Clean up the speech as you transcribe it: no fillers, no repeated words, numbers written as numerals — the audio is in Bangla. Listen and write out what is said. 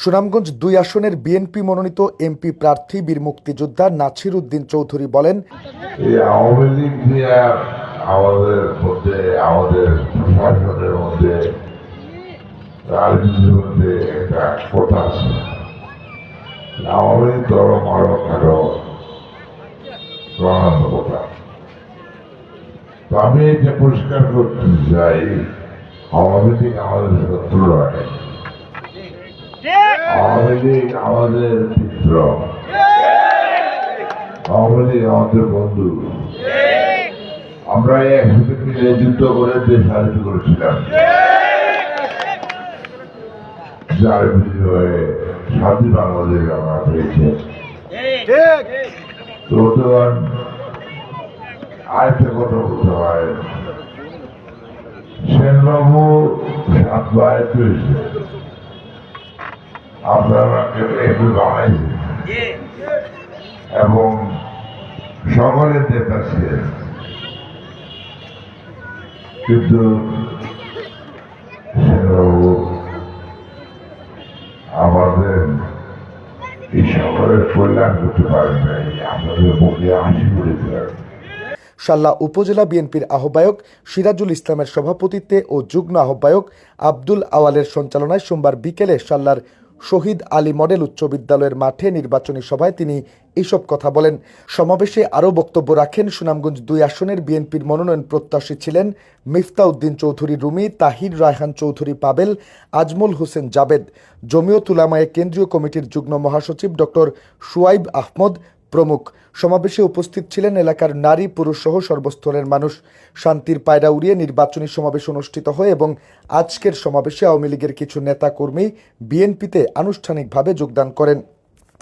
সুনামগঞ্জ ২ আসনের বিএনপি মনোনীত এমপি প্রার্থী বীর মুক্তিযোদ্ধা নাছির উদ্দিন চৌধুরী বলেন, এই আওয়ামী লীগ নিয়ে আমাদের মধ্যে, আমাদের প্রশাসনের মধ্যে, রাজনীতির মধ্যে একটা কথা আছে, আওয়ামী লীগ ধরো মারো খাটো প্রণান্ত কথা। তো আমি এটা পরিষ্কার করতে চাই, আওয়ামী লীগ আমাদের শত্রু নয়, আওয়ামী লীগ আমাদের মিত্র, আওয়ামী লীগ আমাদের বন্ধু। আমরা একসাথে মিলে যুদ্ধ করে দেশ স্বাধীন করেছিলাম, যার বিনিময়ে স্বাধীন বাংলাদেশ আমরা পেয়েছি। তো আরেকটা কথা বলতে হয়, সেনবাবু 7 বার পেয়েছে, আপনারা এমপি বানাইছেন এবং সকলের নেতা ছিলেন, কিন্তু সেনবাবু আমাদের এই সকলের কল্যাণ করতে পারেন নাই, আপনাদের মুখে হাসি ফুটেছিলেন। শাল্লা উপজেলা বিএনপির আহ্বায়ক সিরাজুল ইসলামের সভাপতিত্বে ও যুগ্ম আহ্বায়ক আব্দুল আওয়ালের সঞ্চালনায় সোমবার বিকেলে শাল্লার শহীদ আলী মডেল উচ্চ বিদ্যালয়ের মাঠে নির্বাচনী সভায় তিনি এসব কথা বলেন। সমাবেশে আরও বক্তব্য রাখেন সুনামগঞ্জ ২ আসনের বিএনপির মনোনয়ন প্রত্যাশী ছিলেন মিফতাউদ্দিন চৌধুরী রুমি, তাহির রায়হান চৌধুরী পাবেল, আজমল হোসেন জাবেদ, জমিয়ত উলামায়ে কেন্দ্রীয় কমিটির যুগ্ম মহাসচিব ডক্টর সুয়াইব আহমদ প্রমুখ। সমাবেশে উপস্থিত ছিলেন এলাকার নারী পুরুষ সহ সর্বস্তরের মানুষ। শান্তির পায়রা উড়িয়ে নির্বাচনী সমাবেশ অনুষ্ঠিত হয় এবং আজকের সমাবেশে আওয়ামী লীগের কিছু নেতা কর্মী বিএনপিতে আনুষ্ঠানিকভাবে যোগদান করেন।